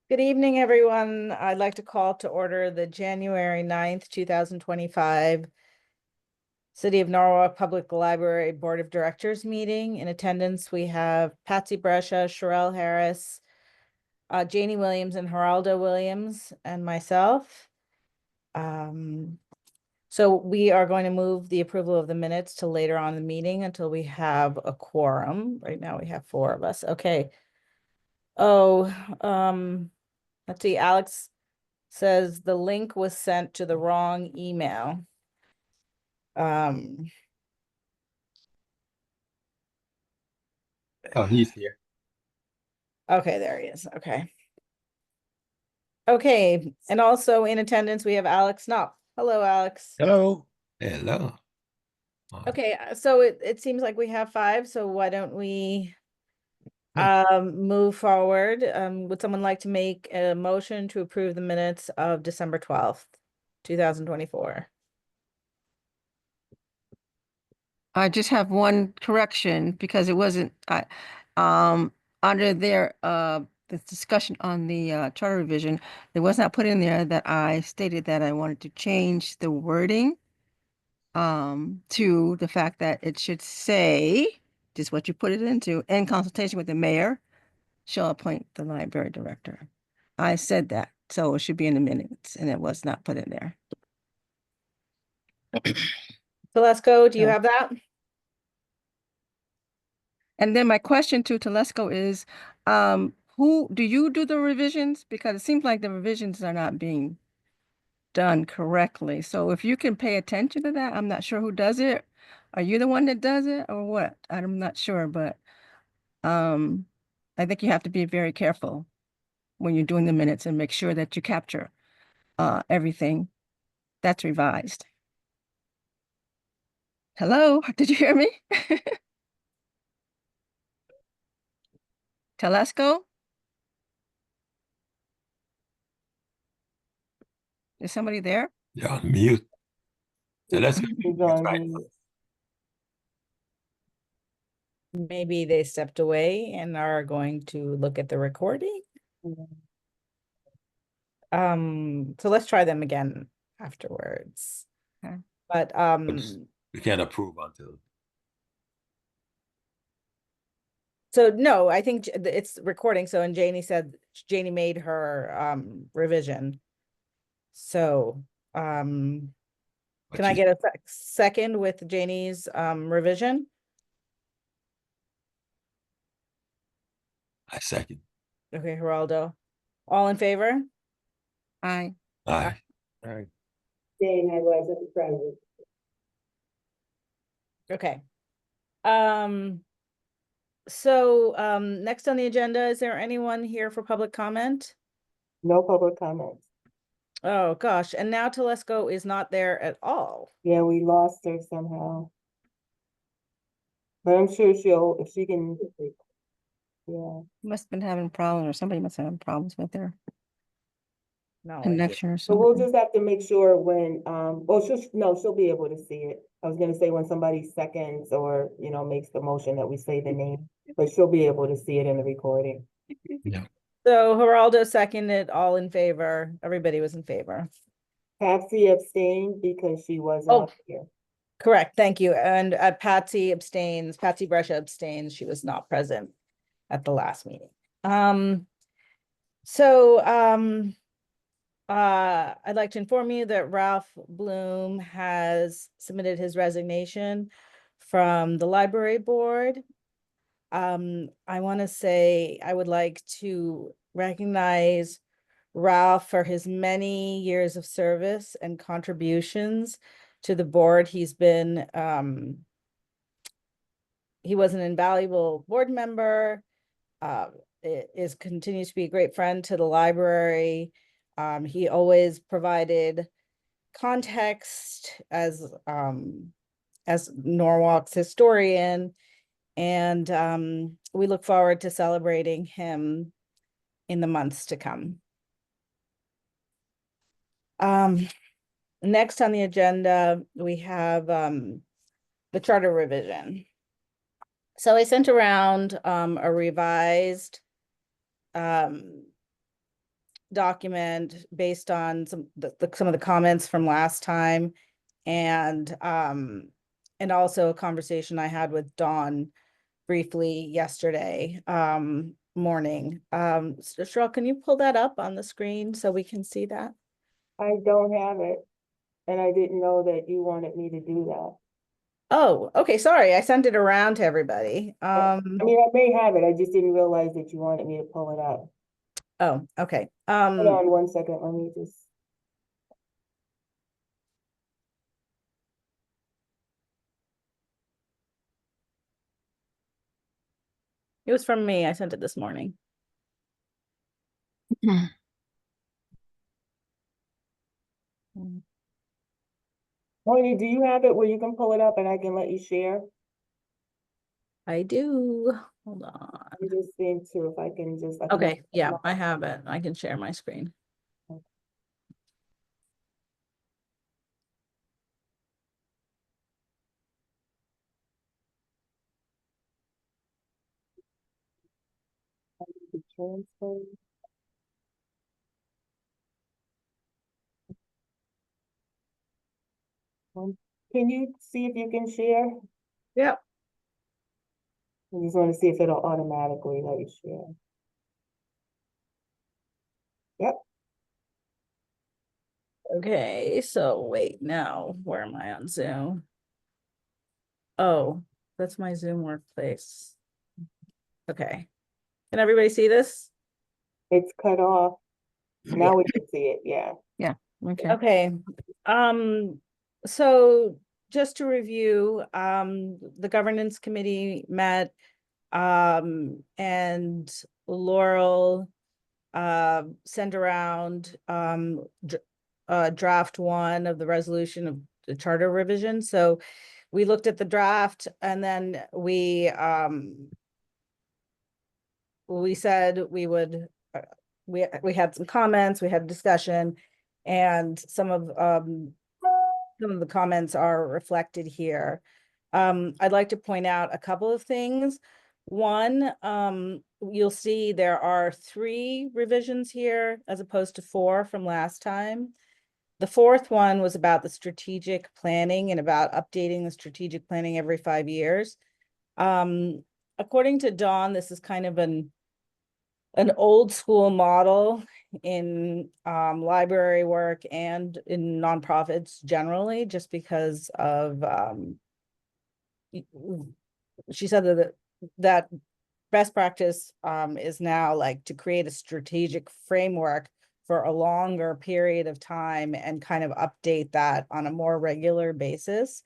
Good evening, everyone. I'd like to call to order the January 9th, 2025 City of Norwalk Public Library Board of Directors meeting. In attendance, we have Patsy Brescia, Sherelle Harris, Janie Williams and Geraldo Williams, and myself. So we are going to move the approval of the minutes to later on in the meeting until we have a quorum. Right now we have 4 of us. Okay. Oh, let's see, Alex says the link was sent to the wrong email. Um, Oh, he's here. okay, there he is. Okay. Okay, and also in attendance, we have Alex Knopp. Hello, Alex. Hello. Hello. Okay, so it seems like we have 5, so why don't we move forward? Would someone like to make a motion to approve the minutes of December 12th, 2024? I just have one correction because it wasn't, under their, the discussion on the charter revision, it was not put in there that I stated that I wanted to change the wording to the fact that it should say, just what you put it into, in consultation with the mayor, shall appoint the library director. I said that, so it should be in the minutes, and it was not put in there. Telesco, do you No. have that? And then my question to Telesco is, who do you do the revisions? Because it seems like the revisions are not being done correctly. So if you can pay attention to that, I'm not sure who does it. Are you the one that does it or what? I'm not sure, but I think you have to be very careful when you're doing the minutes and make sure that you capture everything that's revised. Hello, did you hear me? Telesco? Is somebody there? You're on mute. So let's He's on mute. Maybe they stepped away and are going to look at the recording. So let's try them again afterwards. Okay. But we can't approve until. so no, I think it's recording. So and Janie said Janie made her revision. So can I get a second with Janie's revision? I second. Okay, Geraldo. All in favor? Aye. Aye. All right. Jane, I was at the president. Okay. So next on the agenda, is there anyone here for public comment? No public comments. Oh gosh, and now Telesco is not there at all. Yeah, we lost her somehow. But I'm sure if she can, yeah. Must have been having problems, or somebody must have having problems with their No idea. connection or So we'll something. just have to make sure when, she'll be able to see it. I was gonna say when somebody seconds or, makes the motion that we say the name, but she'll be able to see it in the recording. Yeah. So Geraldo seconded, all in favor. Everybody was in favor. Patsy abstained because she wasn't Oh. up here. Correct, thank you. And Patsy abstains, Patsy Brescia abstains. She was not present at the last meeting. I'd like to inform you that Ralph Bloom has submitted his resignation from the library board. I want to say I would like to recognize Ralph for his many years of service and contributions to the board. He was an invaluable board member, continues to be a great friend to the library. He always provided context as Norwalk's historian, and we look forward to celebrating him in the months to come. Next on the agenda, we have the charter revision. So I sent around a revised document based on some of the comments from last time, and also a conversation I had with Dawn briefly yesterday morning. Cheryl, can you pull that up on the screen so we can see that? I don't have it, and I didn't know that you wanted me to do that. Oh, okay, sorry, I sent it around to everybody. I mean, I may have it, I just didn't realize that you wanted me to pull it up. Oh, okay. Hold on 1 second, let me just. It was from me. I sent it this morning. Tony, do you have it where you can pull it up and I can let you share? I do. Hold on. I'm just seeing too, if I can just. Okay, yeah, I have it. I can share my screen. Transfer. Can you see if you can share? Yep. I just want to see if it'll automatically let you share. Yep. Okay, so wait, now where am I on Zoom? Oh, that's my Zoom workplace. Okay. Can everybody see this? It's cut off. Yeah. Now we can see it, yeah. Okay. Okay, so just to review, the governance committee met, and Laurel sent around draft one of the resolution of the charter revision. So we looked at the draft, and then we said we would we had some comments, we had a discussion, and some of the comments are reflected here. I'd like to point out a couple of things. One, you'll see there are 3 revisions here as opposed to 4 from last time. The 4th one was about the strategic planning and about updating the strategic planning every 5 years. According to Dawn, this is kind of an old school model in library work and in nonprofits generally, just because of she said that best practice is now like to create a strategic framework for a longer period of time and kind of update that on a more regular basis.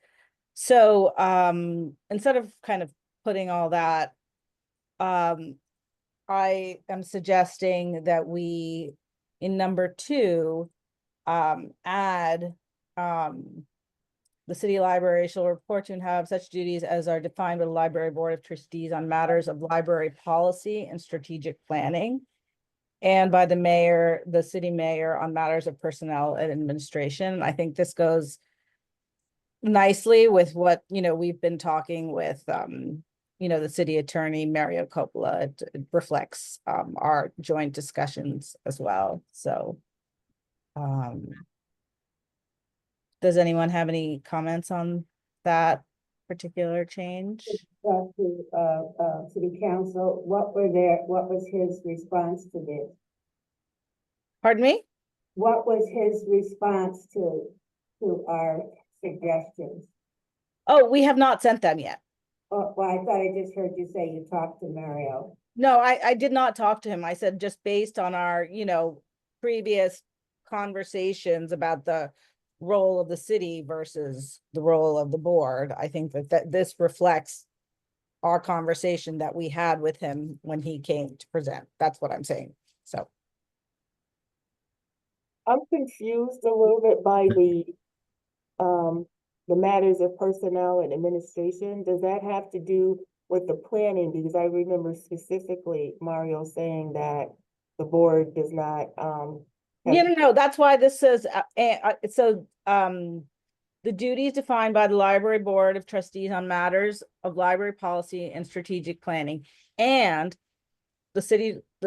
So instead of kind of putting all that, I am suggesting that we, in number 2, add the city library shall report to and have such duties as are defined by the library board of trustees on matters of library policy and strategic planning, and by the mayor, the city mayor, on matters of personnel and administration. I think this goes nicely with what, we've been talking with the city attorney, Mario Coppola. It reflects our joint discussions as well. So does anyone have any comments on that particular change? To city council, what was his response to this? Pardon me? What was his response to our suggestions? Oh, we have not sent them yet. Oh, well, I thought I just heard you say you talked to Mario. No, I did not talk to him. I said, just based on our, previous conversations about the role of the city versus the role of the board, I think that this reflects our conversation that we had with him when he came to present. That's what I'm saying. So I'm confused a little bit by the matters of personnel and administration. Does that have to do with the planning? Because I remember specifically Mario saying that the board does not, no, that's why this says, the duties defined by the library board of trustees on matters of library policy and strategic planning, and the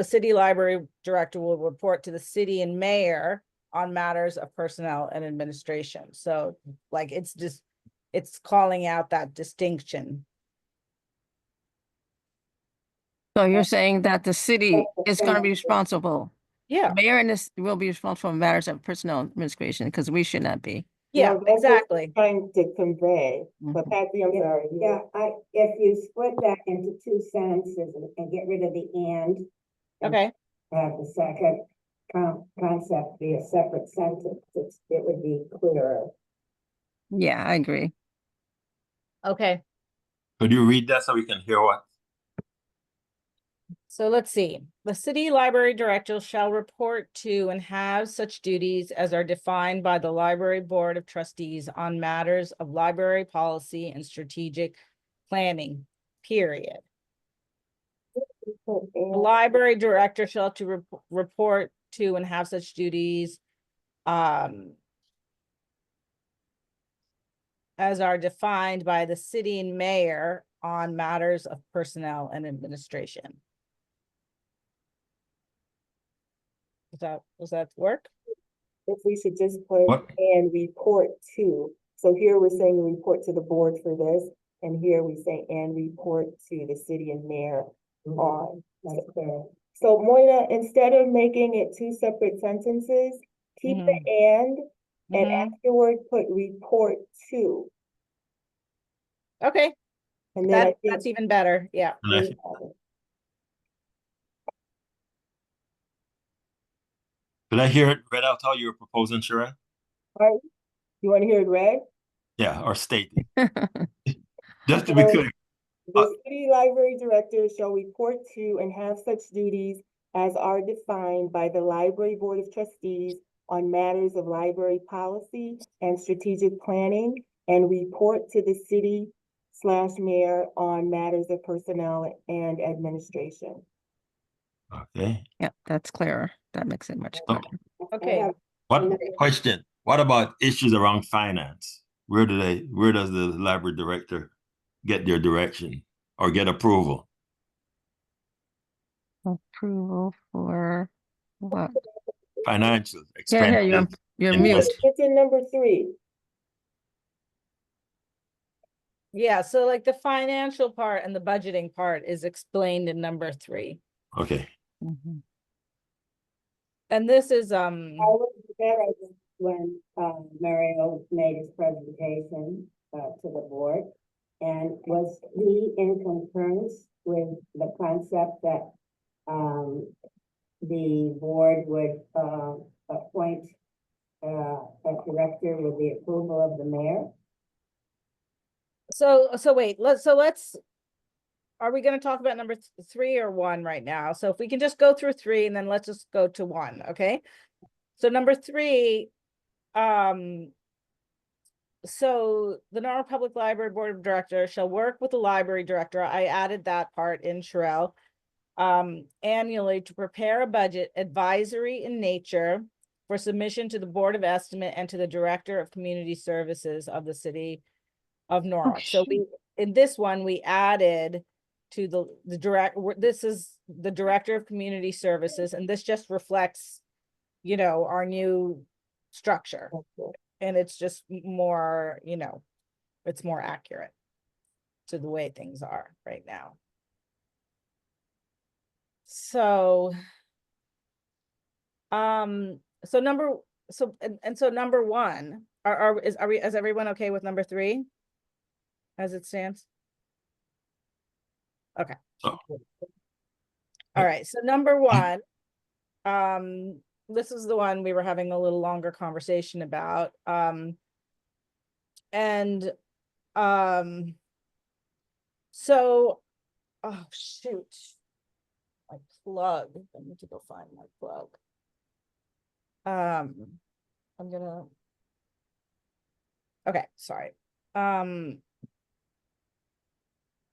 city library director will report to the city and mayor on matters of personnel and administration. So like, it's calling out that distinction. So you're saying that the city is gonna be responsible. Yeah, Mayor and this will be responsible for matters of personnel administration, because we should not be. yeah, No, that's what exactly. we're trying to convey, but Mhm. Patsy, I'm sorry. Yeah, if you split that into two sentences and get rid of the and, Okay, have the second concept be a separate sentence, it would be clearer. Yeah, I agree. okay. Could you read that so we can hear what? So let's see. The city library director shall report to and have such duties as are defined by the library board of trustees on matters of library policy and strategic planning, period. The library director shall report to and have such duties as are defined by the city and mayor on matters of personnel and administration. Does that work? If we should just put What? and report to, so here we're saying report to the board for this, and here we say and report to the city and mayor on. That's clear. So Moina, instead of making it two separate sentences, keep the and Mhm. afterward put report to. Okay, And then I think. that's even better, yeah. And I- Could I hear it read out how you were proposing, Sharon? Alright, you wanna hear it read? Yeah, or stated. Just to be So- clear. The city library director shall report to and have such duties as are defined by the library board of trustees on matters of library policy and strategic planning, and report to the city/mayor on matters of personnel and administration. Okay. Yeah, that's clearer. That makes it much Okay. clearer. Okay. I have What another- question? What about issues around finance? Where does the library director get their direction or get approval? Approval for what? Financial Can't hear you. expenses. You're in mute. this- It's in number 3. Yeah, so like the financial part and the budgeting part is explained in number 3. Okay, Mhm. And this is, I was there when, Mario made his presentation, to the board. And was he in concurrence with the concept that, the board would, appoint, a director with the approval of the mayor? so wait, are we gonna talk about number 3 or 1 right now? So if we can just go through 3 and then let's just go to 1, okay? So number 3, so the Norwalk Public Library Board of Directors shall work with the library director. I added that part in Sherelle. Annually to prepare a budget advisory in nature for submission to the Board of Estimate and to the Director of Community Services of the City of Norwalk. So in this one, we added to this is the Director of Community Services, and this just reflects, our new structure. And it's just more, it's more accurate to the way things are right now. So, so number 1, is everyone okay with number 3? As it stands? Okay. So- All right, so number 1, this is the one we were having a little longer conversation about, so, oh, shoot. My plug, I need to go find my plug. I'm gonna. Okay, sorry.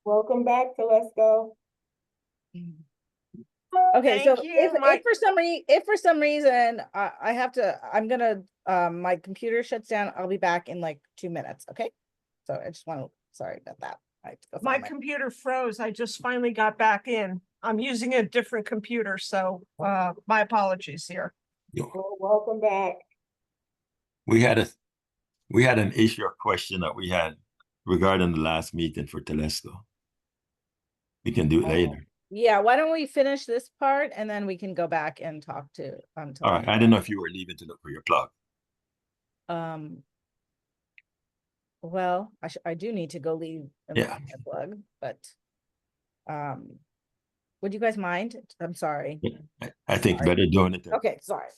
Welcome back to Let's Go. Okay, so Thank you, if for some reason, I have to, I'm gonna, my computer shuts down, I'll be back in like 2 minutes, okay? So I just want to, sorry about that. I have to go My find computer froze. I just finally got back in. I'm using a different computer, so my apologies here. Well, welcome back. We had an issue or question that we had regarding the last meeting for Telesco. We can do it Oh. later. Yeah, why don't we finish this part and then we can go back and talk to All right. I didn't know if you were leaving to look for your plug. Well, I do need to go leave and look Yeah. at my plug, but would you guys mind? I'm sorry. I think Sorry. better doing it. Okay, sorry.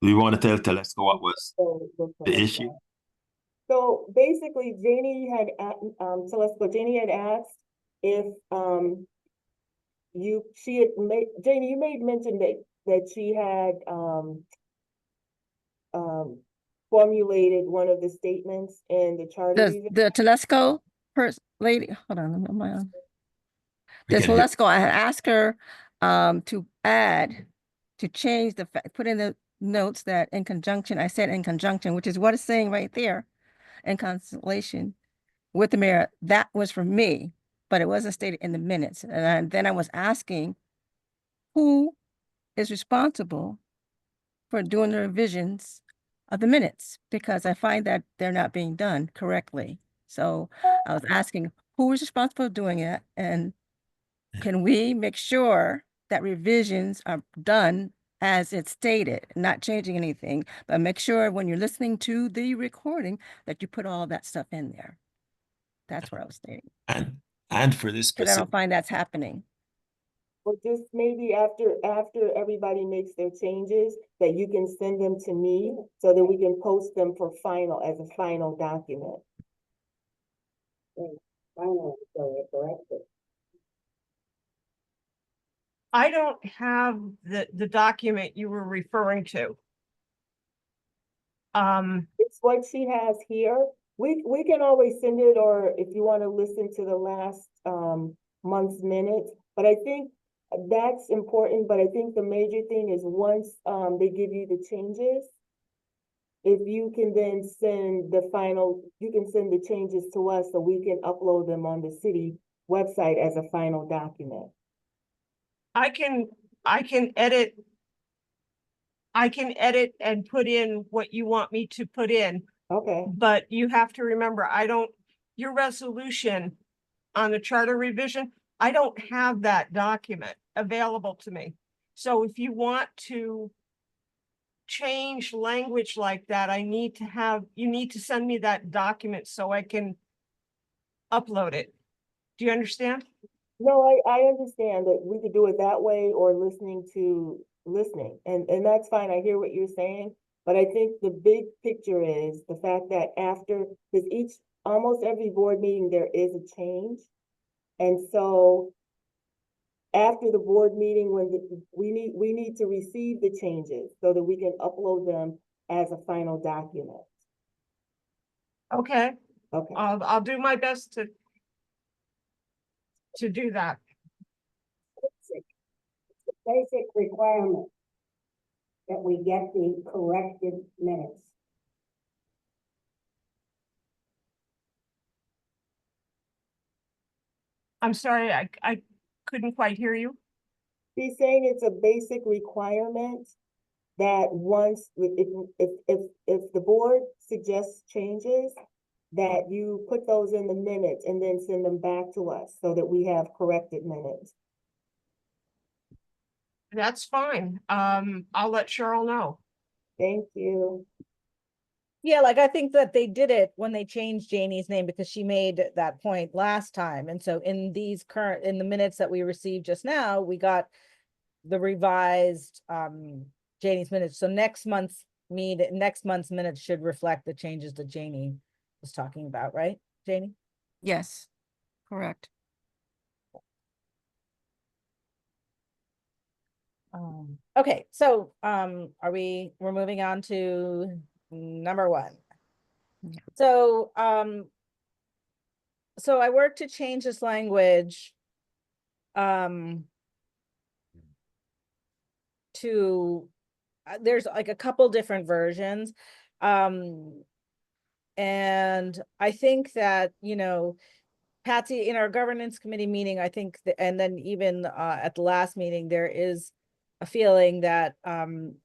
Do you want to tell Telesco what was So, the issue? So basically, Janie had, Telesco, Janie had asked if, she had made, Janie, you made mention that she had, formulated one of the statements in the charter. The Telesco lady, hold on, am I on? We The can hear- Telesco, I had asked her to change put in the notes that in conjunction, I said in conjunction, which is what it's saying right there, in constellation with the mayor. That was for me, but it wasn't stated in the minutes. And then I was asking who is responsible for doing the revisions of the minutes, because I find that they're not being done correctly. So I was asking who is responsible for doing it, and can we make sure that revisions are done as it's stated, not changing anything, but make sure when you're listening to the recording that you put all that stuff in there. That's what I was stating, and for this because I don't specific, find that's happening. Or just maybe after everybody makes their changes, that you can send them to me so that we can post them for final, as a final document. Finally, so they're corrected. I don't have the document you were referring to. It's what she has here. We can always send it, or if you want to listen to the last month's minutes, but I think that's important. But I think the major thing is once they give you the changes, if you can then send the final, you can send the changes to us so we can upload them on the city website as a final document. I can edit. I can edit and put in what you want me to put in, Okay, but you have to remember, your resolution on the charter revision, I don't have that document available to me. So if you want to change language like that, you need to send me that document so I can upload it. Do you understand? no, I understand that we could do it that way or listening, and that's fine. I hear what you're saying. But I think the big picture is the fact that because almost every board meeting, there is a change. And so after the board meeting, we need to receive the changes so that we can upload them as a final document. Okay, Okay, I'll do my best to do that. Basic requirement that we get the corrected minutes. I'm sorry, I couldn't quite hear you. she's saying it's a basic requirement that once, if the board suggests changes, that you put those in the minutes and then send them back to us so that we have corrected minutes. That's fine. I'll let Cheryl know. Thank you. Yeah, like I think that they did it when they changed Janie's name because she made that point last time. And so in the minutes that we received just now, we got the revised Janie's minutes. So next month's minutes should reflect the changes that Janie was talking about, right, Janie? Yes, correct. Okay, so we're moving on to number 1. Yeah. So so I worked to change this language to there's like a couple different versions. And I think that, Patsy, in our governance committee meeting, I think, and then even at the last meeting, there is a feeling that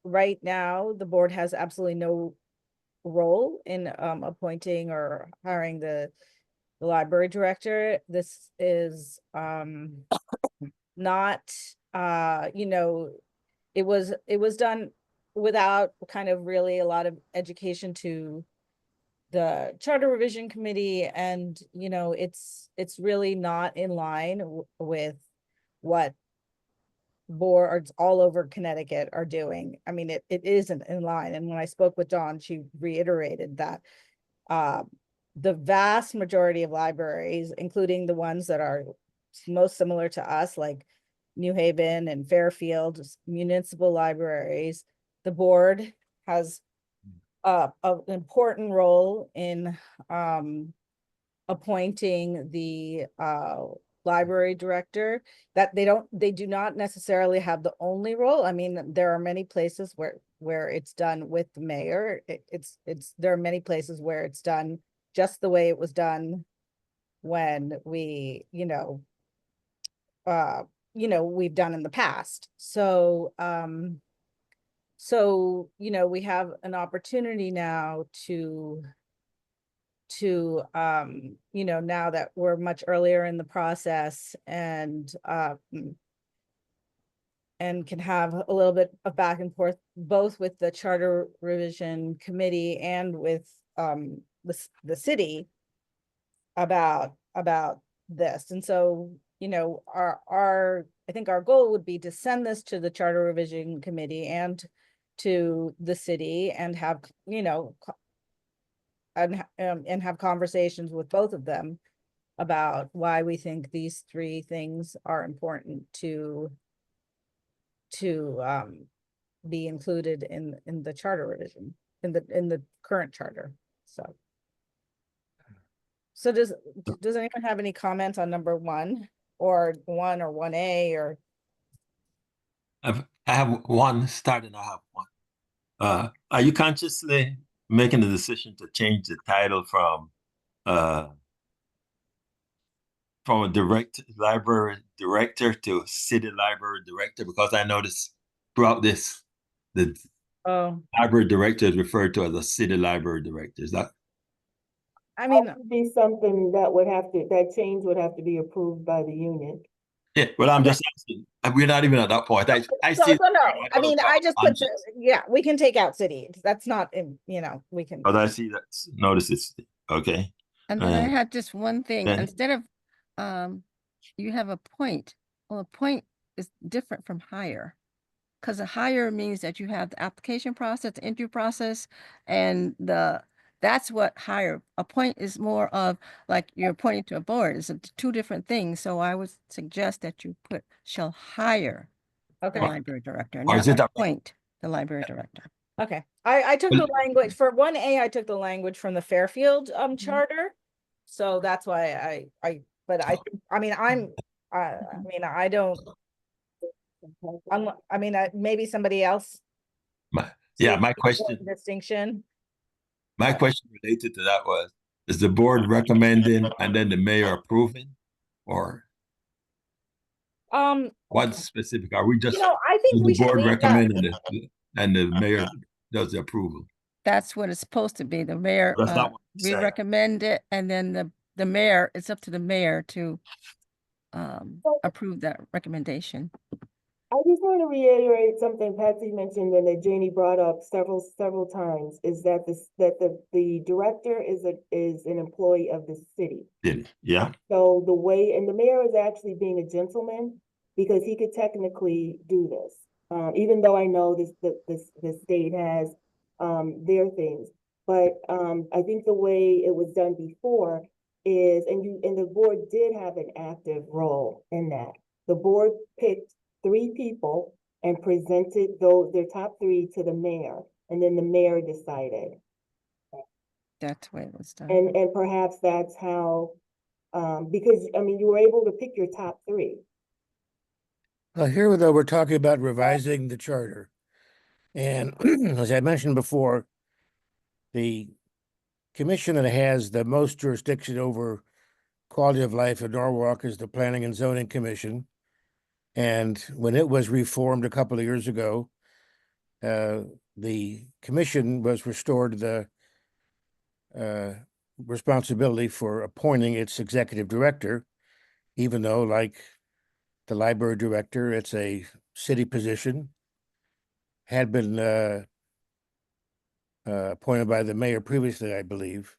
right now the board has absolutely no role in appointing or hiring the library director. This is not it was done without kind of really a lot of education to the charter revision committee, and it's really not in line with what boards all over Connecticut are doing. I mean, it isn't in line. And when I spoke with Dawn, she reiterated that the vast majority of libraries, including the ones that are most similar to us, like New Haven and Fairfield municipal libraries, the board has an important role in appointing the library director. That they do not necessarily have the only role. I mean, there are many places where it's done with the mayor. There are many places where it's done just the way it was done when we've done in the past. So we have an opportunity now to now that we're much earlier in the process and can have a little bit of back and forth, both with the charter revision committee and with the city about this. And so, I think our goal would be to send this to the charter revision committee and to the city and have, and have conversations with both of them about why we think these three things are important to be included in the charter revision, in the current charter. So does anyone have any comments on number 1 or 1A or? I have one starting. I have one. Are you consciously making the decision to change the title from a library director to city library director? Because I noticed throughout this, the library director is referred to as a city library director. Is that? I mean, That would be something that change would have to be approved by the union. Yeah, well, I'm just asking. We're not even at that point. I see. No. I mean, I just put we can take out city. That's not we can. But I see that. Notice it's okay. And then I had just one thing, then- instead of, you have a point. Well, a point is different from hire. Because a hire means that you have the application process, the interview process, and that's what hire. A point is more of like you're appointing to a board. It's two different things. So I would suggest that you shall hire the Okay. library director, Or not is it appoint the library director. Okay. I took the language for 1A. I took the language from the Fairfield charter. So that's why I maybe somebody else. My question. Distinction. My question related to that was: is the board recommending and then the mayor approving, or what specific? Are we just I think we the should board leave that. recommending it and the mayor does the approval? That's what it's supposed to be. The mayor, That's not what you we said. recommend it, and then the mayor, it's up to the mayor to approve that recommendation. I just want to reiterate something Patsy mentioned and that Janie brought up several times, is that the director is an employee of the city. Yeah. So the mayor is actually being a gentleman because he could technically do this. Even though I know the state has their things, but I think the way it was done before is, and the board did have an active role in that. The board picked 3 people and presented their top 3 to the mayor, and then the mayor decided. That's the way it was done. And perhaps that's how, because I mean, you were able to pick your top 3. Here though, we're talking about revising the charter. And as I mentioned before, the commission that has the most jurisdiction over quality of life in Norwalk is the Planning and Zoning Commission. And when it was reformed a couple of years ago, the commission was restored the responsibility for appointing its executive director, even though, like the library director, it's a city position, had been appointed by the mayor previously, I believe.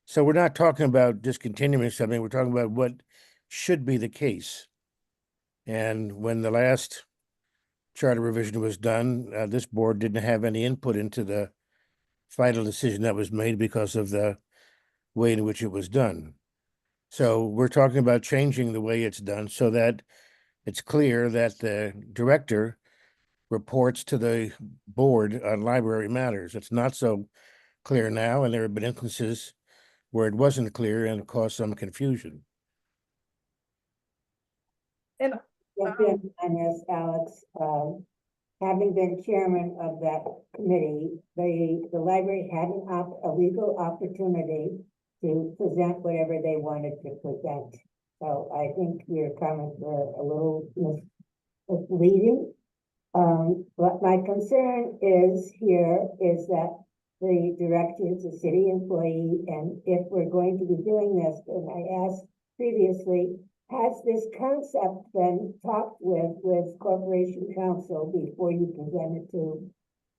So we're not talking about discontinuing something, we're talking about what should be the case. And when the last charter revision was done, this board didn't have any input into the final decision that was made because of the way in which it was done. So we're talking about changing the way it's done so that it's clear that the director reports to the board on library matters. It's not so clear now, and there have been instances where it wasn't clear and it caused some confusion. And Jump in on this, Alex. Having been chairman of that committee, the library had a legal opportunity to present whatever they wanted to present. So I think your comments were a little misleading. But my concern is that the director is a city employee, and if we're going to be doing this, and I asked previously, has this concept been talked with Corporation Counsel before you present it to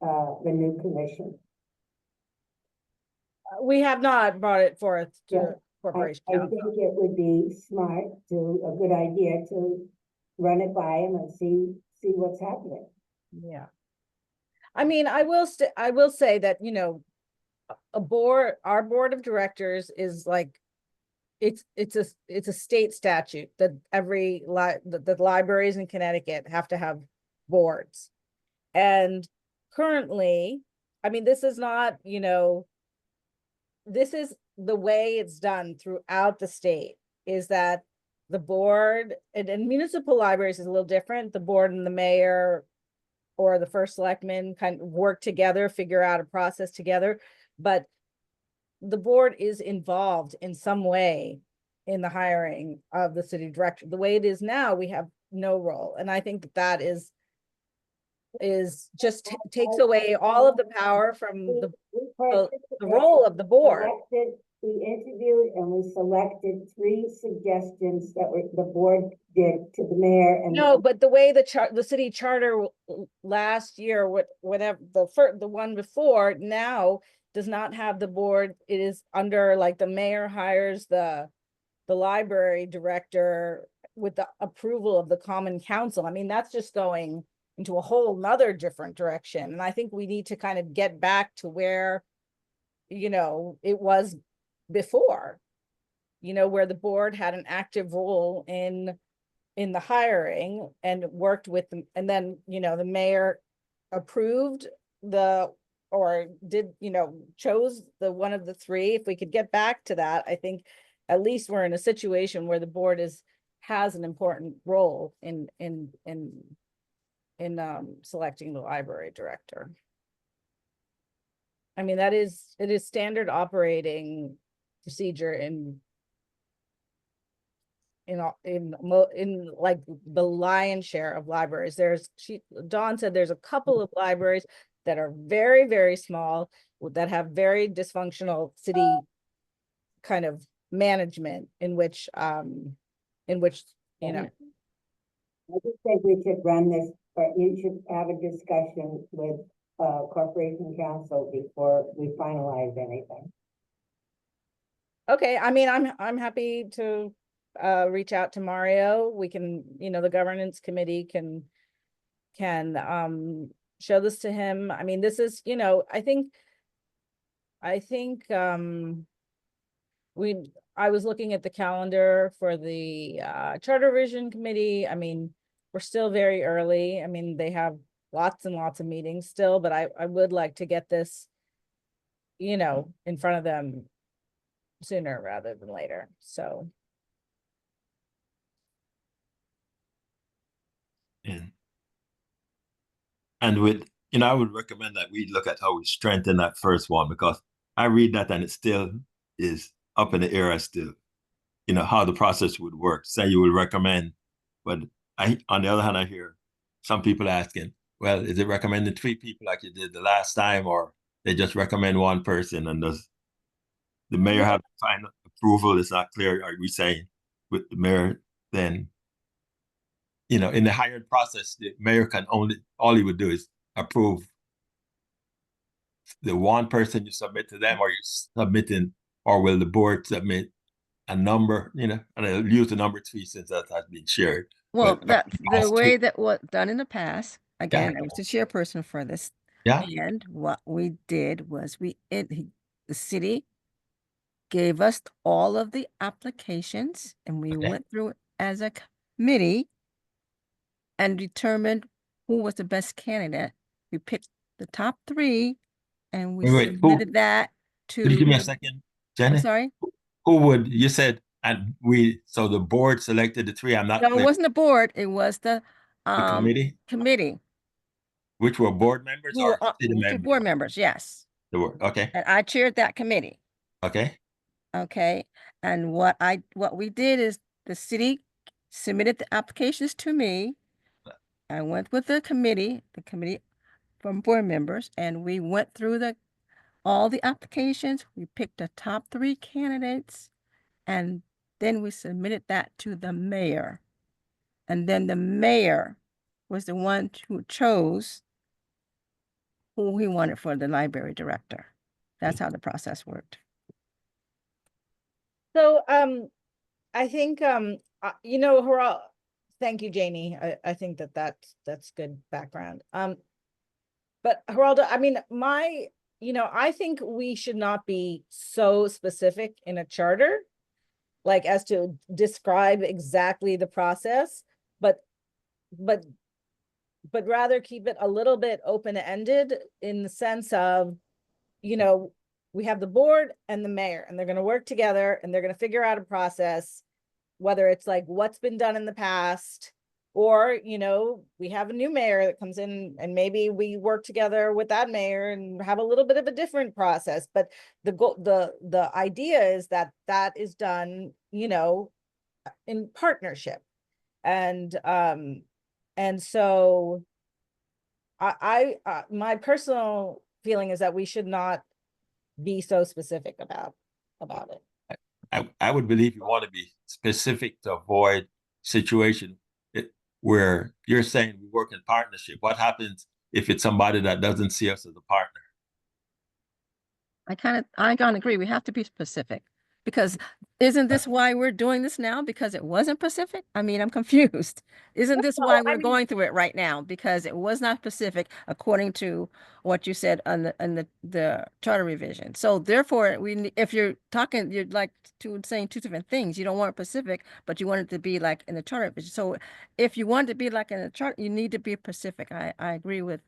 the new commission? we have not brought it forth Yeah, to Corporation I Council. think it would be a good idea to run it by him and see what's happening. Yeah. I mean, I will say that, you know, our board of directors is like, it's a state statute that the libraries in Connecticut have to have boards. And currently, I mean, this is not, you know, this is the way it's done throughout the state, is that the board and municipal libraries is a little different. The board and the mayor or the first selectman kind of work together, figure out a process together, but the board is involved in some way in the hiring of the city director. The way it is now, we have no role. And I think that is just takes away all of the power from the role of the board. We interviewed and we selected 3 suggestions that the board did to the mayor. And No, but the way the city charter last year, whatever the one before now does not have the board. It is under, like, the mayor hires the library director with the approval of the common council. I mean, that's just going into a whole nother different direction. And I think we need to kind of get back to where, you know, it was before, you know, where the board had an active role in the hiring and worked with them. And then, you know, the mayor approved or did, you know, chose the one of the 3. If we could get back to that, I think at least we're in a situation where the board has an important role in selecting the library director. I mean, it is standard operating procedure in like the lion's share of libraries. Dawn said there's a couple of libraries that are very, very small, that have very dysfunctional city kind of management in which, you know. I just think we should run this, or you should have a discussion with Corporation Counsel before we finalize anything. Okay, I mean, I'm happy to reach out to Mario. We can, you know, the governance committee can show this to him. I mean, this is, you know, I think I was looking at the calendar for the charter revision committee. I mean, we're still very early. I mean, they have lots and lots of meetings still, but I would like to get this, you know, in front of them sooner rather than later. So. And with, you know, I would recommend that we look at how we strengthen that first one, because I read that and it still is up in the air still. how the process would work. Say you would recommend, but on the other hand, I hear some people asking, well, is it recommended 3 people like you did the last time, or they just recommend 1 person, and does the mayor have final approval? It's not clear. Are we saying with the mayor, then, in the hired process, the mayor can all he would do is approve the 1 person you submit to them, or you're submitting, or will the board submit a number, and I'll use the number 3 since that has been shared. Well, But that's the us way three- that was done in the past. Again, I was the chairperson for this. Yeah, And what we did was the city gave us all of the applications and we Okay. went through it as a committee and determined who was the best candidate. We picked the top 3 and we Wait, who- submitted that to. could you give me a second, I'm Jenny? sorry? Who would, you said, and so the board selected the 3, I'm not No, it clear, wasn't the board, it was the the committee, committee. which were board members Who or were, city two members? board members, yes. The board, okay, And I chaired that committee. okay, Okay, and what we did is the city submitted the applications to me. I went with the committee from board members, and we went through all the applications. We picked the top 3 candidates, and then we submitted that to the mayor. And then the mayor was the one who chose who he wanted for the library director. That's how the process worked. So, I think, thank you, Janie. I think that's good background. But Geraldo, I mean, I think we should not be so specific in a charter, like as to describe exactly the process, but rather keep it a little bit open-ended in the sense of, we have the board and the mayor, and they're going to work together and they're going to figure out a process, whether it's like what's been done in the past, or, we have a new mayor that comes in and maybe we work together with that mayor and have a little bit of a different process. But the idea is that is done, in partnership. And so my personal feeling is that we should not be so specific about it. I would believe you want to be specific to avoid situation where you're saying we work in partnership. What happens if it's somebody that doesn't see us as a partner? I kind of agree. We have to be specific, because isn't this why we're doing this now? Because it wasn't specific? I mean, I'm confused. Isn't this why we're going through it right now? Because it was not specific according to what you said on the charter revision. So therefore, if you're talking, you're saying 2 different things. You don't want it specific, but you want it to be like in the charter revision. So if you want it to be like in the chart, you need to be specific. I agree with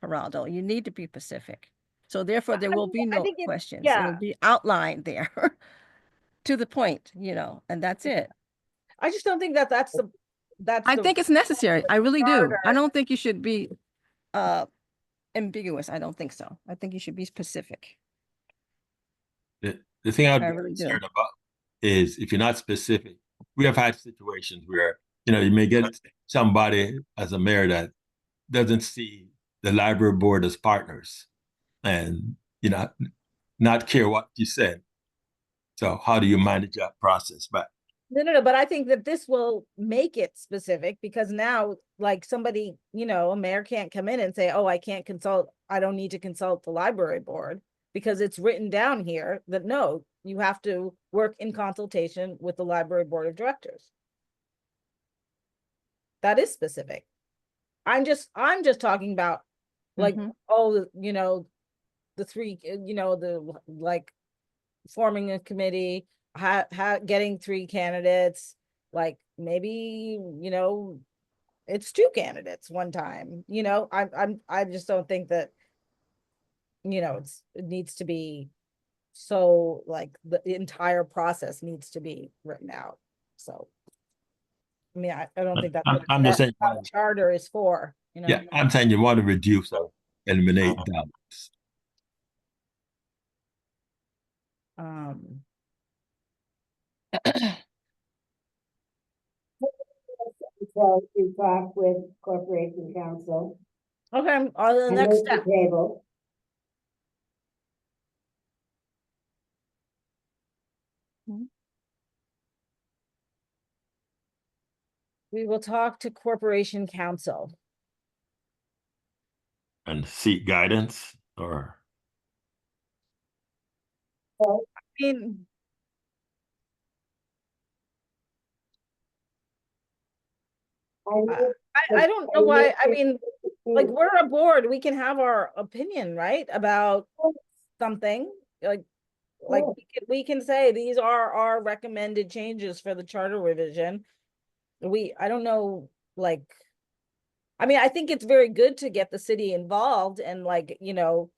Geraldo. You need to be specific. So therefore, there will be no questions. It'll be outlined there to the point, and that's it. I just don't think that's I think it's necessary. I really do. I don't think you should be ambiguous. I don't think so. I think you should be specific. The thing I'd I be really do. concerned about is if you're not specific. We have had situations where, you may get somebody as a mayor that doesn't see the library board as partners and, not care what you said. So how do you manage that process? But No, but I think that this will make it specific, because now, like, somebody, a mayor can't come in and say, oh, I don't need to consult the library board, because it's written down here that no, you have to work in consultation with the library board of directors. That is specific. I'm just talking about, like, the 3, like forming a committee, getting 3 candidates, like maybe, it's 2 candidates one time, I just don't think that, it needs to be so, like, the entire process needs to be written out. So, I mean, I don't think that's I'm just saying, what a charter is for, yeah, I'm saying you want to reduce or eliminate doubts. So to talk with Corporation Council. Okay, on to the and next move the step. Table. We will talk to Corporation Council. And seek guidance or I mean, I don't know why, I mean, like, we're a board, we can have our opinion, right, about something, like Sure. we can say these are our recommended changes for the charter revision. I don't know, like, I mean, I think it's very good to get the city involved and, like, you know,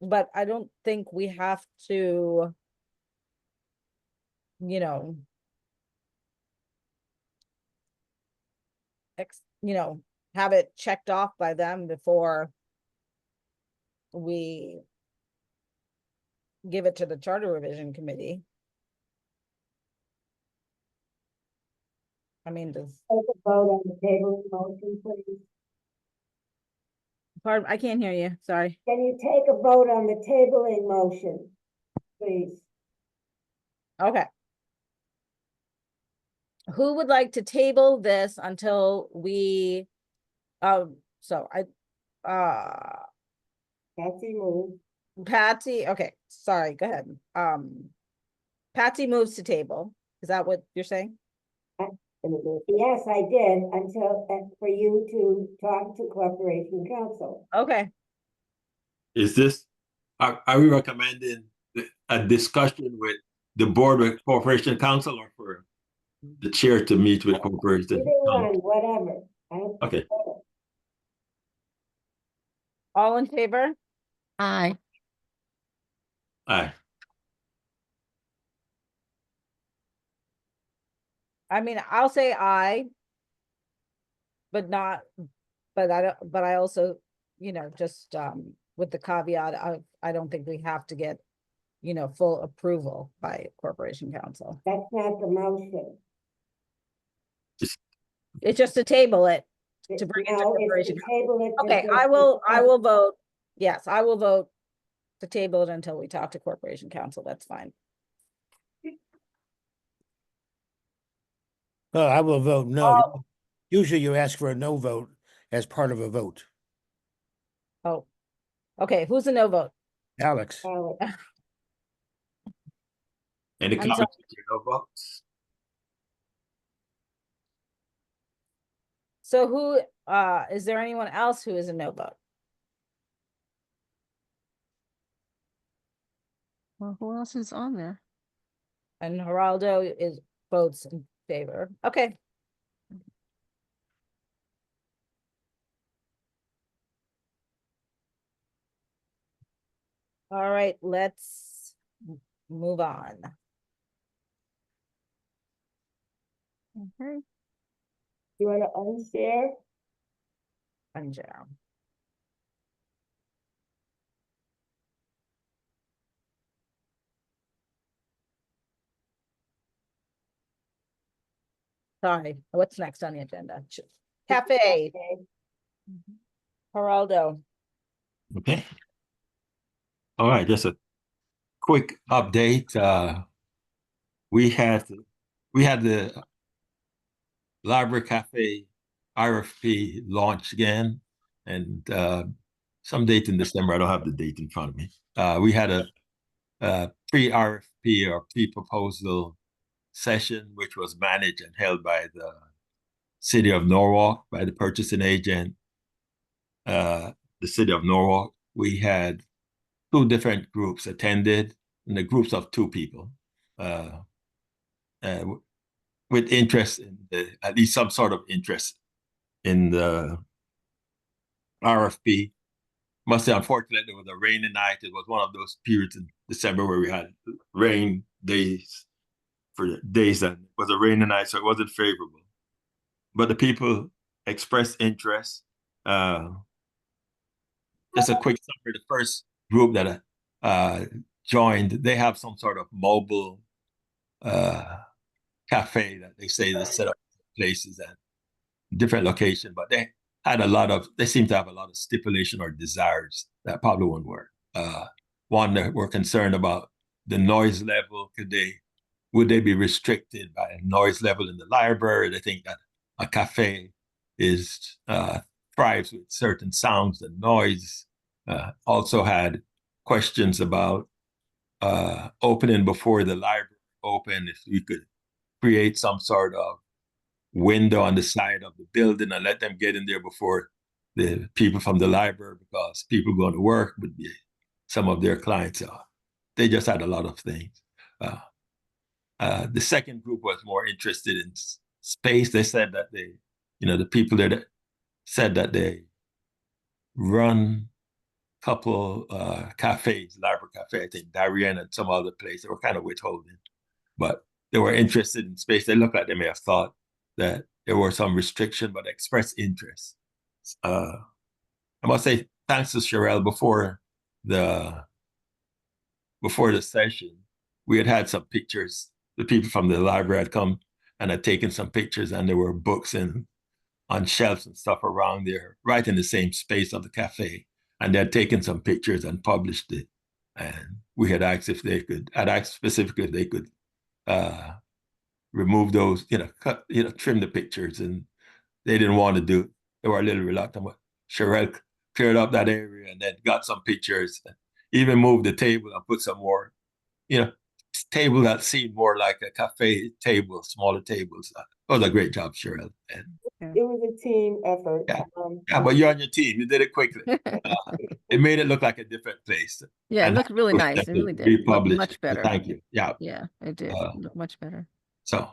but I don't think we have to, you know, have it checked off by them before we give it to the charter revision committee. I mean, does, Take a vote on the table motion, please. pardon, I can't hear you, sorry. Can you take a vote on the tabling motion, please? Okay. Who would like to table this until we, so Patsy moved. Patsy, okay, sorry, go ahead. Patsy moves to table. Is that what you're saying? Yes, I did, until, for you to talk to Corporation Council. Okay, is this, are we recommending a discussion with the board with Corporation Council or for the chair to meet with Corporation Either one, Council? whatever. I don't Okay. care. all in favor? Aye. Aye. I mean, I'll say aye. But not, but I also, you know, just, with the caveat, I don't think we have to get, you know, full approval by Corporation Council. That's not the motion. It's just to table it, to bring it to No, it's Corporation. to table it. to Okay, get I will discussed. vote, yes, I will vote to table it until we talk to Corporation Council, that's fine. Well, I will vote no. Oh. Usually you ask for a no vote as part of a vote. Oh, okay, who's a no vote? Alex, Alex, Any I'm comments? No votes? So who, is there anyone else who is a no vote? Well, who else is on there? And Geraldo is votes in favor, okay. All right, let's move on. Okay. You wanna unshare? Unshare. Sorry, what's next on the agenda? Cafe, Geraldo. Okay. All right, just a quick update. We had the Library Cafe RFP launch again, and some date in December. I don't have the date in front of me. We had a pre-RFP or pre-proposal session, which was managed and held by the City of Norwalk, by the purchasing agent, the City of Norwalk. We had 2 different groups attended, and the groups of 2 people, with interest in at least some sort of interest in the RFP. Must say, unfortunately, there was a rainy night. It was one of those periods in December where we had rain days for days, and it was a rainy night, so it wasn't favorable. But the people expressed interest. Just a quick summary. The first group that joined, they have some sort of mobile cafe that they say they set up places at different location, but they seem to have a lot of stipulation or desires that probably won't work. One, that we're concerned about the noise level. Would they be restricted by noise level in the library? They think that a cafe thrives with certain sounds and noise. Also had questions about opening before the library open, if we could create some sort of window on the side of the building and let them get in there before the people from the library, because people going to work would be some of their clients. They just had a lot of things. The second group was more interested in space. They said that the people there said that they run a couple cafes, library cafe, I think Darien and some other place. They were kind of withholding, but they were interested in space. They looked like they may have thought that there were some restriction, but expressed interest. I must say thanks to Sherelle. Before the session, we had some pictures. The people from the library had come and had taken some pictures, and there were books on shelves and stuff around there, right in the same space of the cafe. And they had taken some pictures and published it. And we had asked I'd asked specifically if they could remove those, cut, trim the pictures, and they didn't want to do it. They were a little reluctant, but Sherelle cleared up that area and then got some pictures, and even moved the table and put some more, table that seemed more like a cafe table, smaller tables. It was a great job, Sherelle. And It was a team effort. yeah, but you're on your team. You did it quickly. It made it look like a different place. Yeah, it And looked really nice. It really did. Looked Republished. much better. Thank you. Yeah. Yeah, it did. Look much better. So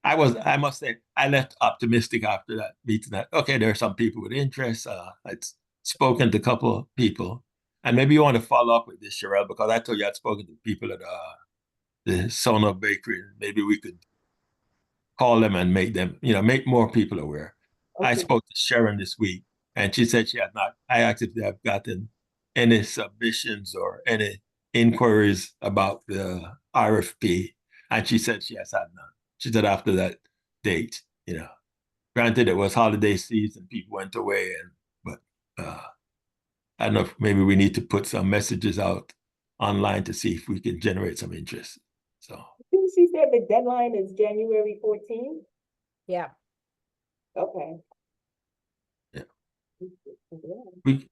I must say, I left optimistic after that meeting that, okay, there are some people with interest. I'd spoken to a couple of people, and maybe you want to follow up with this, Sherelle, because I told you I'd spoken to people at the Sona Bakery. Maybe we could call them and make more people aware. I Okay. spoke to Sharon this week, and she said she had not. I asked if they have gotten any submissions or any inquiries about the RFP, and she said she has had none. She said after that date, granted it was holiday season, people went away, but I don't know if maybe we need to put some messages out online to see if we can generate some interest. So I think she said the deadline is January 14th. Yeah. Okay. Yeah.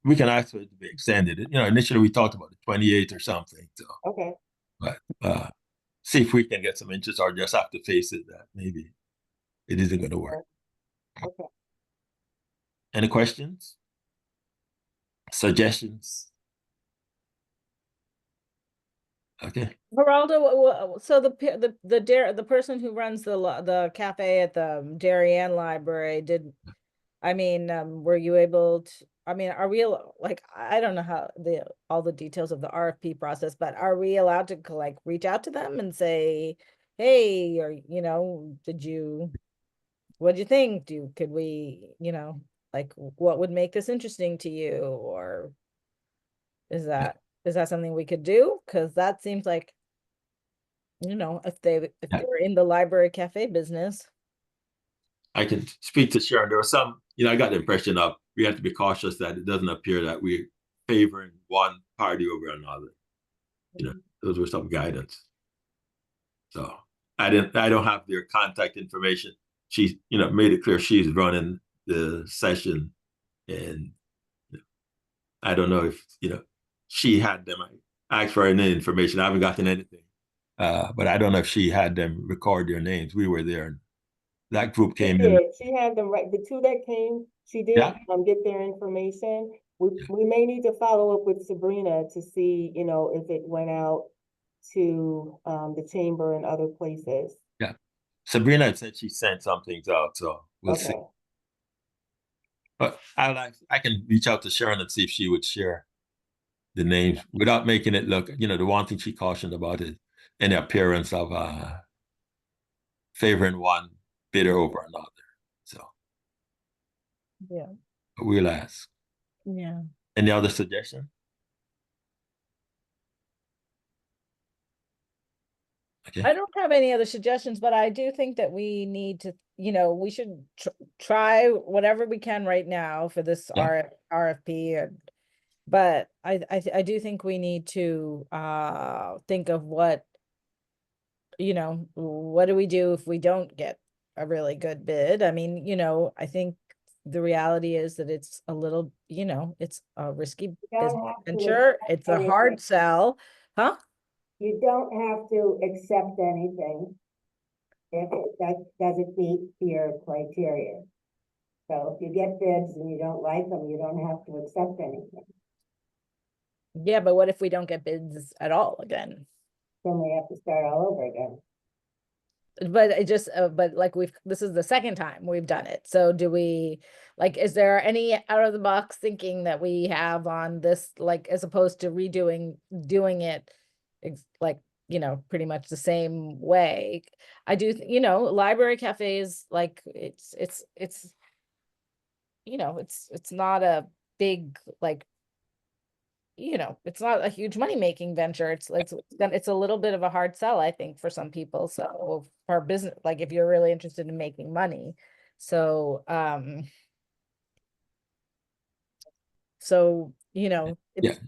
we can ask for it to be extended. Initially we talked about the 28th or something. So Okay. but see if we can get some interest, or just have to face it that maybe it isn't going to work. Okay. Any questions? Suggestions? Okay. Geraldo, so the person who runs the cafe at the Darien Library were you able to? Are we like, I don't know how all the details of the RFP process, but are we allowed to like reach out to them and say, hey, or what'd you think? Could we, like, what would make this interesting to you, or is that something we could do? Because that seems like, if they're in the library cafe business. I can speak to Sharon. There was some, I got the impression of we have to be cautious that it doesn't appear that we're favoring one party over another. Those were some guidance. So I don't have their contact information. She, made it clear she's running the session, and I don't know if, she had them. I asked for any information. I haven't gotten anything. But I don't know if she had them record their names. We were there, and that group came in. She had them right. The two that came, she did get their information. We may need to follow up with Sabrina to see, if it went out to the chamber and other places. Yeah. Sabrina said she sent some things out, so we'll see. But I can reach out to Sharon and see if she would share the names without making it look, the one thing she cautioned about is any appearance of favoring one bidder over another. So yeah, we'll ask. Yeah. Any other suggestion? Okay. I don't have any other suggestions, but I do think that we need to, we should try whatever we can right now for this Yeah. RFP. But I do think we need to think of what do we do if we don't get a really good bid? I mean, I think the reality is that it's a little, it's a risky don't business have to venture. accept It's a anything. hard sell, huh? You don't have to accept anything if it doesn't meet your criteria. So if you get bids and you don't like them, you don't have to accept anything. Yeah, but what if we don't get bids at all again? Then we have to start all over again. But it just, but like this is the second time we've done it. So do we, like, is there any out of the box thinking that we have on this, like, as opposed to doing it like, pretty much the same way? I do, library cafes, like, it's not a big, like, it's not a huge money-making venture. It's a little bit of a hard sell, I think, for some people. So for business, like if you're really interested in making money. So, Yeah. it's,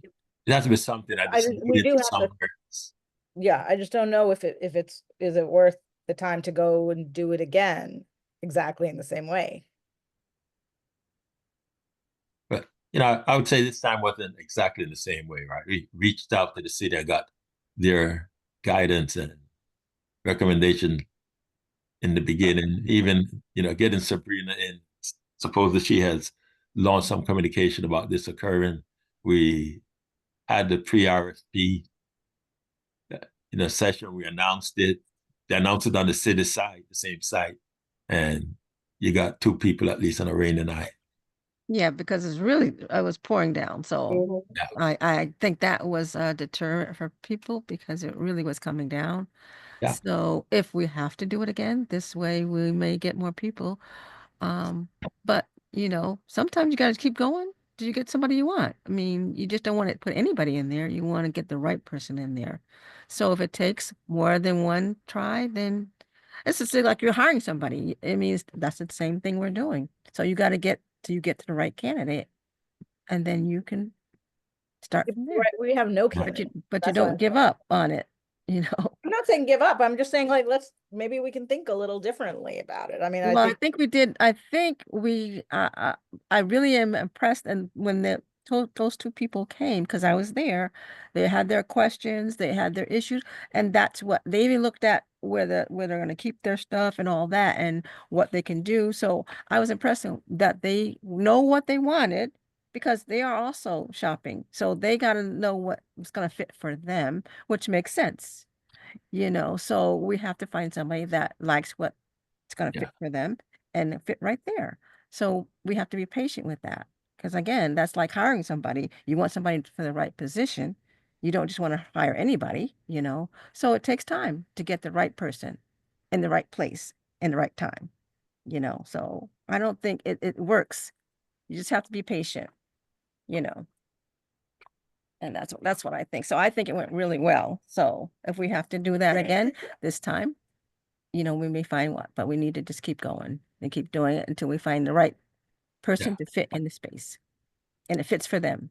It has to be something that I is just- we included do have to- somewhere else. yeah, I just don't know if is it worth the time to go and do it again exactly in the same way. But I would say this time wasn't exactly the same way, right? We reached out to the city and got their guidance and recommendation in the beginning. Even getting Sabrina in. Supposedly she has launched some communication about this occurring. We had the pre-RFP session. We announced it. They announced it on the city site, the same site, and you got 2 people at least on a rainy night. Yeah, because it was pouring down. So Mhm. I think that was a deterrent for people because it really was coming down. Yeah. So if we have to do it again, this way we may get more people. But sometimes you got to keep going till you get somebody you want. I mean, you just don't want to put anybody in there. You want to get the right person in there. So if it takes more than one try, then it's just like you're hiring somebody. It means that's the same thing we're doing. So you got to get to the right candidate, and then you can start from there. Right, we have no But candidate. you That's don't what give up on it. I'm not saying give up. I'm just saying, like, maybe we can think a little differently about it. I mean, Well, I think we did. I think I really am impressed. And when those 2 people came, because I was there, they had their questions, they had their issues, and that's what they even looked at where they're going to keep their stuff and all that, and what they can do. So I was impressed that they know what they wanted because they are also shopping. So they got to know what's going to fit for them, which makes sense. So we have to find somebody that likes what it's going to Yeah. fit for them and fit right there. So we have to be patient with that. Because again, that's like hiring somebody. You want somebody for the right position. You don't just want to hire anybody. So it takes time to get the right person in the right place in the right time. So I don't think it works. You just have to be patient, you know. And that's what I think. So I think it went really well. So if we have to do that again this time, we may find one, but we need to just keep going and keep doing it until we find the right person to fit in the space and it fits for them.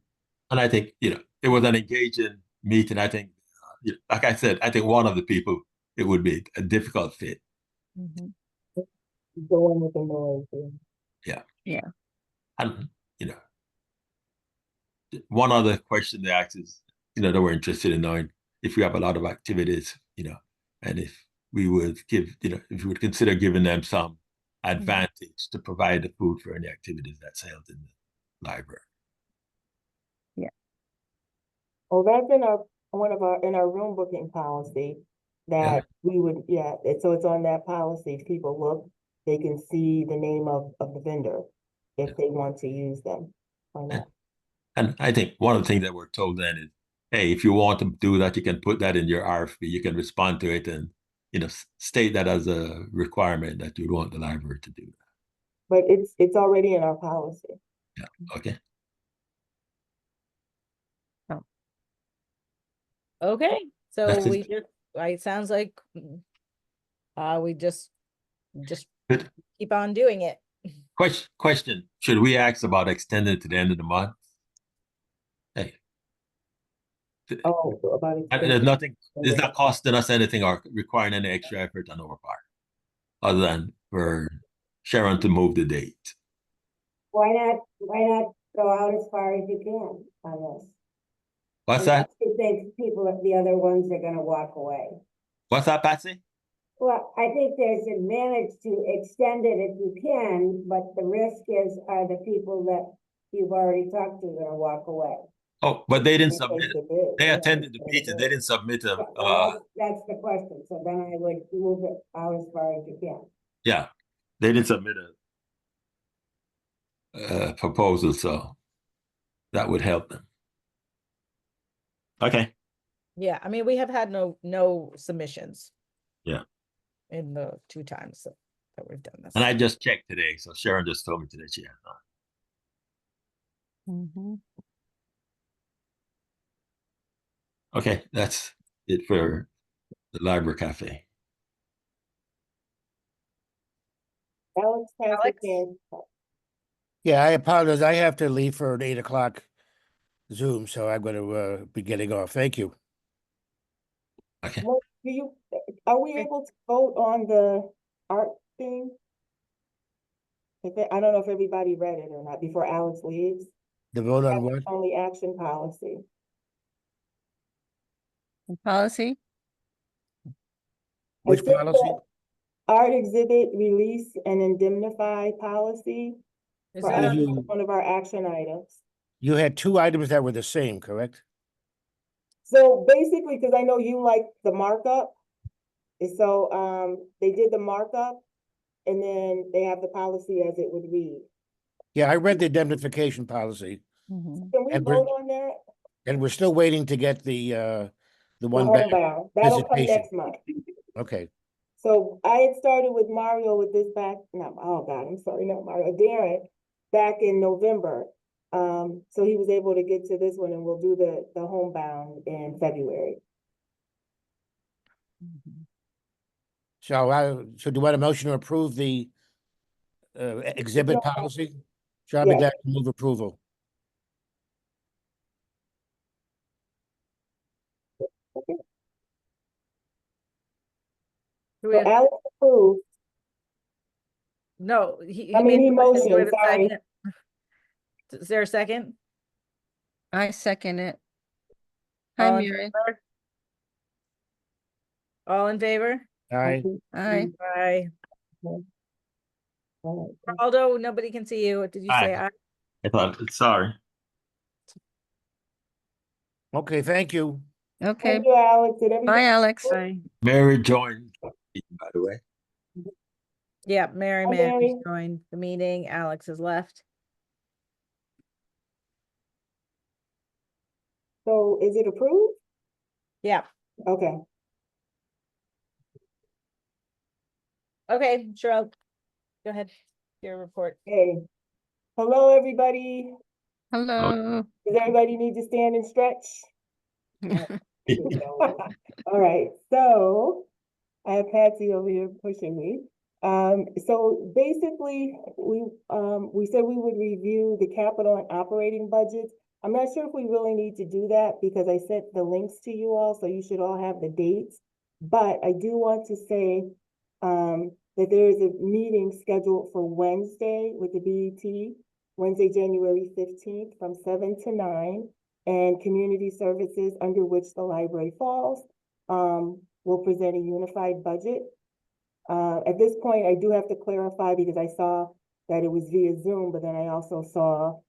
And I think, it was an engaging meeting. I think, like I said, I think one of the people, it would be a difficult fit. Mhm. Going with the noise. Yeah. Yeah. And, one other question they asked is, they were interested in knowing if we have a lot of activities, and if we would if we would consider giving them some advantage to provide the food for any activities that's held in the library. Oh, that's in our room booking policy that we would, so it's on that policy. If people look, they can see the name of the vendor if they want to use them or not. And I think one of the things that we're told then is, hey, if you want to do that, you can put that in your RFP. You can respond to it and, state that as a requirement that you'd want the library to do that. But it's already in our policy. Yeah. Okay. Okay, so That's it. we just, it sounds like we just Good. keep on doing it. Question, should we ask about extending it to the end of the month? Hey, Oh, about it. there's nothing, it's not costing us anything or requiring any extra effort on our part, other than for Sharon to move the date. Why not go out as far as you can on this? What's that? Unless you think people, the other ones are gonna walk away. What's that, Patsy? Well, I think there's advantage to extend it if you can, but the risk is, are the people that you've already talked to gonna walk away? Oh, but they didn't They submit. placed the bid. They Yeah, attended the they meeting. did. They didn't submit a, Well, that's the question, so then I would move it out as far as you can. yeah, they didn't submit a proposal, so that would help them. Okay, Yeah, I mean, we have had no submissions. Yeah. In the 2 times that we've done this. and I just checked today, so Sharon just told me today she had none. Mhm. Okay, that's it for the Library Cafe. Alex has his Alex? hand. Yeah, I apologize. I have to leave for an 8 o'clock Zoom, so I'm gonna be getting off. Thank you. Okay, Well, are we Okay. able to vote on the art thing? I don't know if everybody read it or not before Alex leaves. The vote on what? Only action policy. Policy? Which It says policy? that Art exhibit release and indemnify policy Is for that Did on- you, one of our action items. you had 2 items that were the same, correct? So basically, because I know you like the markup, and so they did the markup, and then they have the policy as it would read. Yeah, I read the indemnification policy, Mhm. Can we And we're- vote on that? and we're still waiting to get the The one back. homebound, that'll come visitation. next month. Okay, So I had started with Mario with this back, no, oh God, I'm sorry, not Mario, Darren, back in November. So he was able to get to this one and we'll do the homebound in February. so do you want a motion to approve the exhibit No. policy? So I'll be Yeah. glad to move approval. do we So have- Alex approved, No, he I mean, made he a motion. Do we motioned, have a sorry. second? Is there a second? I second it. Hi, All in Mary. favor? All in favor? Aye. Aye. Aye. Aldo, nobody can see you. Did you say Aye. aye? I thought, sorry. Okay, thank you. Okay. Thank you, Alex, did Bye, everybody? Alex. Mary joined, by the way. Yeah, Mary Hi, Manners Mary. joined the meeting. Alex has left. So is it approved? Yeah, Okay, okay, Cheryl, go ahead, your report. hey. Hello, everybody. Hello. Does everybody need to stand and stretch? All right, so I have Patsy over here pushing me. So basically, we said we would review the capital and operating budgets. I'm not sure if we really need to do that because I sent the links to you all, so you should all have the dates. But I do want to say, that there is a meeting scheduled for Wednesday with the BET, Wednesday, January 15th from 7 to 9. And community services, under which the library falls, will present a unified budget. At this point, I do have to clarify because I saw that it was via Zoom, but then I also saw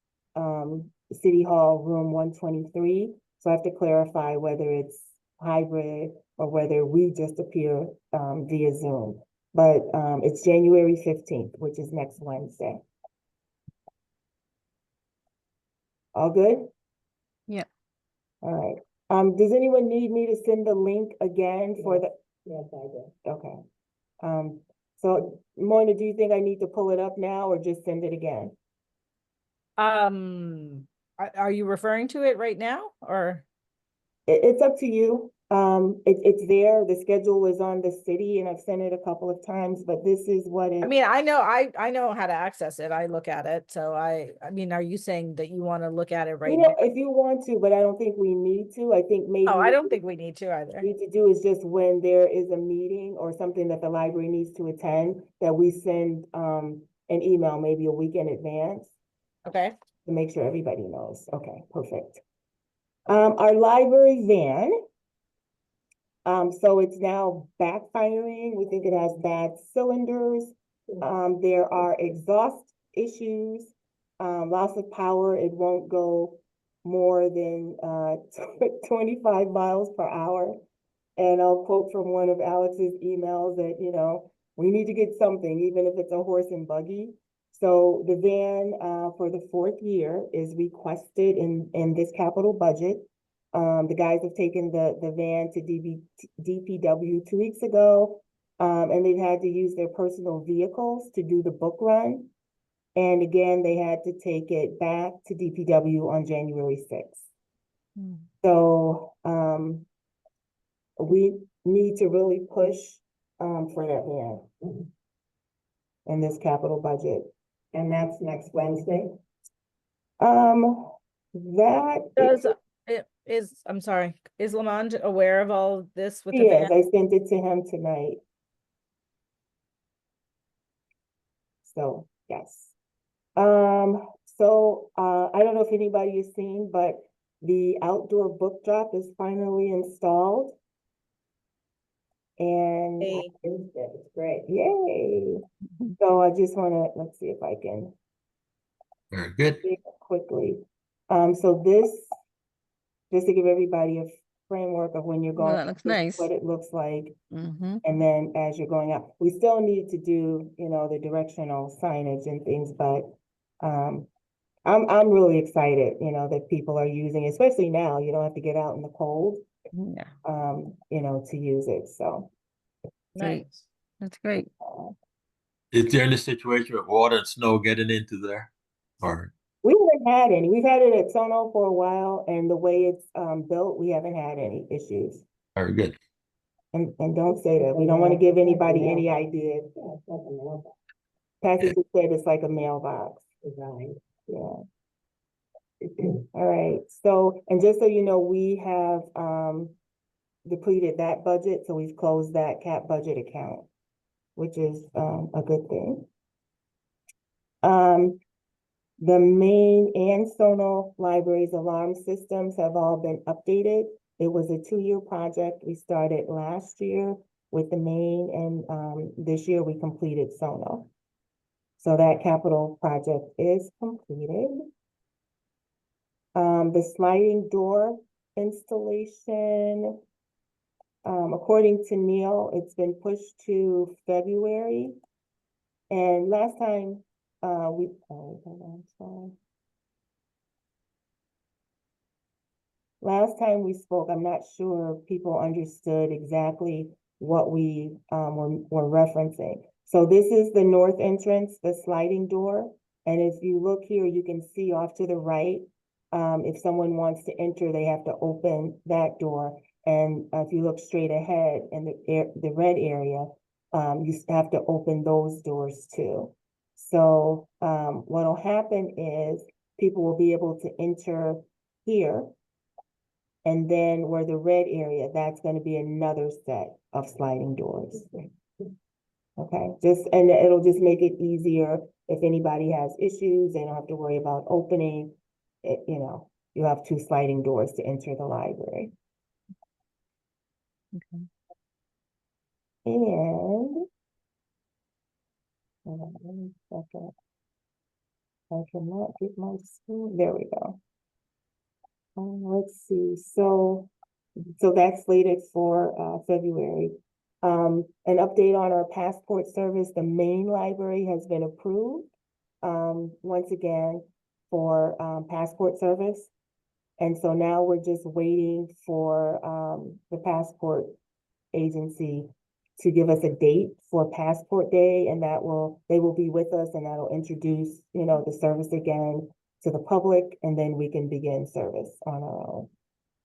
City Hall Room 123. So I have to clarify whether it's hybrid or whether we just appear via Zoom. But it's January 15th, which is next Wednesday. All good? Yeah. All right. Does anyone need me to send the link again for the? Yes, I do. Okay. So Mona, do you think I need to pull it up now or just send it again? Are you referring to it right now or? It's up to you. It's there. The schedule is on the city and I've sent it a couple of times, but this is what it. I mean, I know how to access it. I look at it. So I mean, are you saying that you want to look at it right You know, now? if you want to, but I don't think we need to. I think maybe. Oh, I what don't we think we need to either. Need to do is just when there is a meeting or something that the library needs to attend, that we send an email maybe a week in advance Okay. to make sure everybody knows. Okay, perfect. Our library van. So it's now backfiring. We think it has bad cylinders. There are exhaust issues, loss of power. It won't go more than 25 miles per hour. And I'll quote from one of Alex's emails that, you know, we need to get something, even if it's a horse and buggy. So the van for the 4th year is requested in this capital budget. The guys have taken the van to DPW 2 weeks ago, and they've had to use their personal vehicles to do the book run. And again, they had to take it back to DPW on January 6th. So we need to really push for that van in this capital budget. And that's next Wednesday. That Does it is, I'm sorry, is Lamont aware of all of this with the yes, van? I sent it to him tonight. So, yes. So, I don't know if anybody has seen, but the outdoor book drop is finally installed. And Hey, It's great. yay. So I just wanna, let's see if I can Very good. see it quickly. So this, just to give everybody a framework of when you're Well, going. that looks this is nice. What it looks like. Mm-hmm. And then as you're going up, we still need to do, you know, the directional signage and things, but I'm really excited, you know, that people are using, especially now, you don't have to get out in the cold, Yeah, you know, to use it. So great. nice. That's great. Is there any situation with water and snow getting into there? Or we haven't had any. We've had it at Sono for a while, and the way it's built, we haven't had any issues. very good. And don't say that. We don't want to give anybody any ideas. Patrick just said it's like a mailbox. Design. Yeah. All right, so, and just so you know, we have depleted that budget, so we've closed that cap budget account, which is a good thing. The main and Sono Libraries alarm systems have all been updated. It was a 2-year project. We started last year with the main, and this year we completed Sono. So that capital project is completed. The sliding door installation, according to Neil, it's been pushed to February. And last time, hold on, sorry. Last time we spoke, I'm not sure people understood exactly what we were referencing. So this is the north entrance, the sliding door. And if you look here, you can see off to the right, if someone wants to enter, they have to open that door. And if you look straight ahead in the red area, you have to open those doors too. So what'll happen is people will be able to enter here. And then where the red area, that's going to be another set of sliding doors. Okay, and it'll just make it easier if anybody has issues, they don't have to worry about opening it, you know, you have 2 sliding doors to enter the library. Okay. And hold on, let me check it. I cannot get my screen. There we go. Let's see. So that's slated for February. An update on our passport service. The main library has been approved once again for passport service. And so now we're just waiting for the passport agency to give us a date for Passport Day, and they will be with us, and that'll introduce, you know, the service again to the public, and then we can begin service on our own.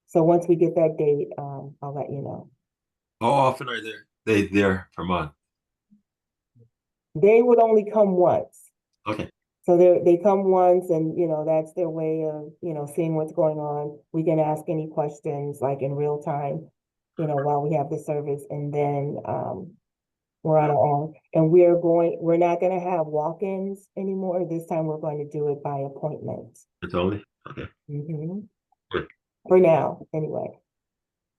So once we get that date, I'll let you know. How often are they there per month? They would only come once. Okay, So they come once and, you know, that's their way of, you know, seeing what's going on. We can ask any questions like in real time, you know, while we have the service, and then, we're on our own. And we're not gonna have walk-ins anymore. This time we're going to do it by appointment. it's only, okay. Mhm. Good. For now, anyway.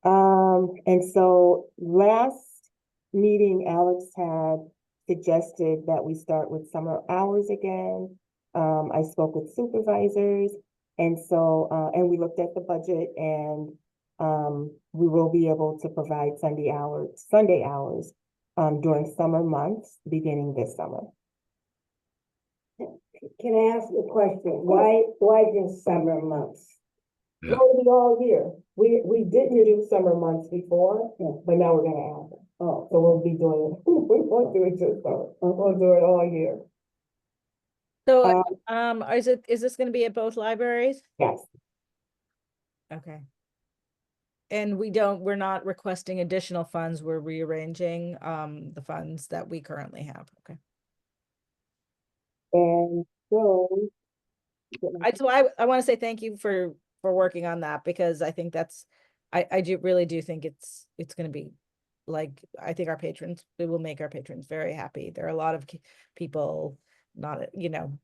And so last meeting, Alex had suggested that we start with summer hours again. I spoke with supervisors, and so, and we looked at the budget, and we will be able to provide Sunday hours during summer months, beginning this summer. Can I ask a question? Why just summer months? Yeah. It's going to be all year. We didn't do summer months before, but now we're gonna add them. Oh, So we'll be doing, we won't do it just summer, we'll do it all year. So, is this gonna be at both libraries? Yes, Okay. And we're not requesting additional funds, we're rearranging, the funds that we currently have, okay? and so. I want to say thank you for working on that, because I think I really do think it's gonna be, like, I think it will make our patrons very happy. There are a lot of people not, you know,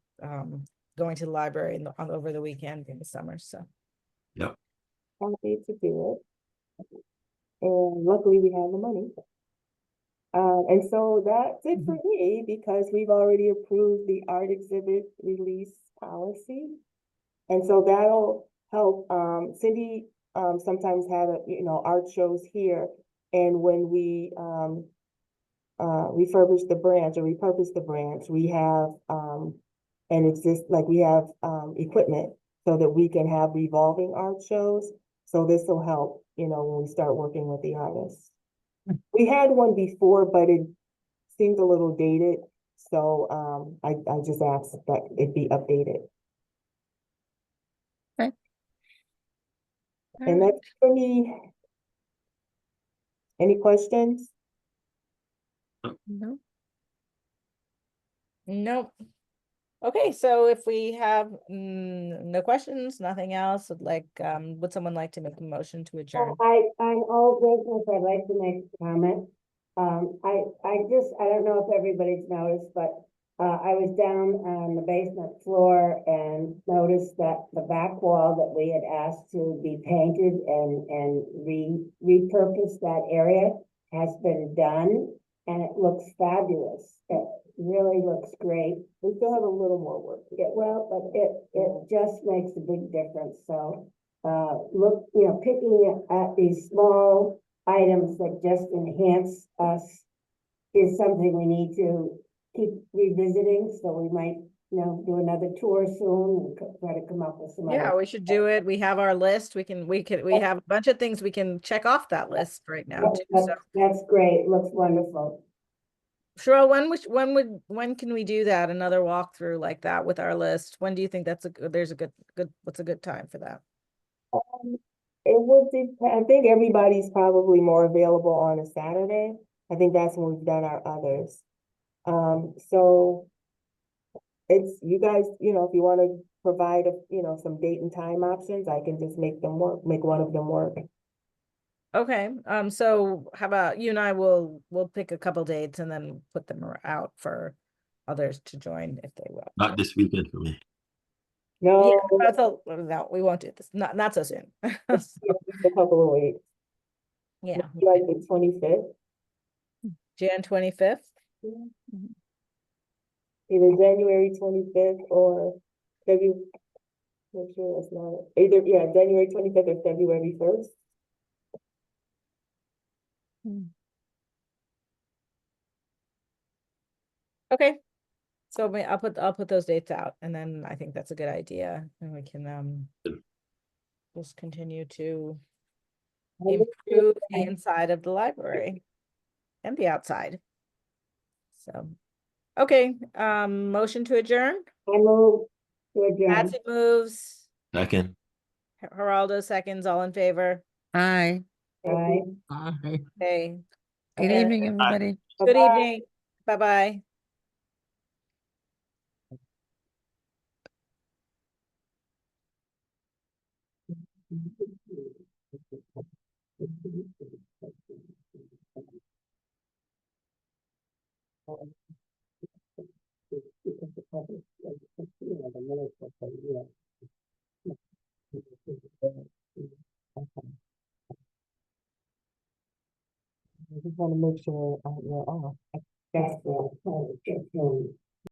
going to the library over the weekend in the summer, so. Yep. Happy to do it. And luckily we have the money. And so that's it for me, because we've already approved the art exhibit release policy. And so that'll help, Cindy, sometimes have, art shows here. And when we, refurbish the branch or repurpose the branch, we have, we have, equipment so that we can have revolving art shows. So this will help, when we start working with the artists. We had one before, but it seemed a little dated. So, I just asked that it be updated. Okay. And that's for me. Any questions? No. Nope. Okay, so if we have no questions, nothing else, would someone like to make a motion to adjourn? I'm old business. I'd like to make a comment. I don't know if everybody's noticed, but I was down on the basement floor and noticed that the back wall that we had asked to be painted and repurpose that area has been done, and it looks fabulous. It really looks great. We still have a little more work to get. Well, but it just makes a big difference. So, picking at these small items that just enhance us is something we need to keep revisiting. So we might, do another tour soon and try to come up with some Yeah, other. we should do it. We have our list. We have a bunch of things we can check off that list right now too. So, That's great. Looks wonderful. Cheryl, when can we do that? Another walkthrough like that with our list? When do you think what's a good time for that? It would I think everybody's probably more available on a Saturday. I think that's when we've done our others. So it's you guys, if you want to provide some date and time options, I can just make one of them work. Okay, so how about you and I we'll pick a couple dates and then put them out for others to join if they will. Not this weekend for me. No, Yeah, no, we won't do this. Not so soon. a couple of weeks. Yeah, Like the 25th, Jan 25th. either January 25th or February. Make sure that's not either. Yeah, January 25th or February 1st. Okay, so I'll put those dates out, and then I think that's a good idea, and we can just continue to improve the inside of the library and the outside. So, okay, motion to adjourn. I move to adjourn. Patsy moves, Second. Geraldo seconds, all in favor. Aye. Aye. Okay, Good Okay. evening, everybody. good Bye-bye. evening. Bye-bye. I just want to make sure we're off. That's the,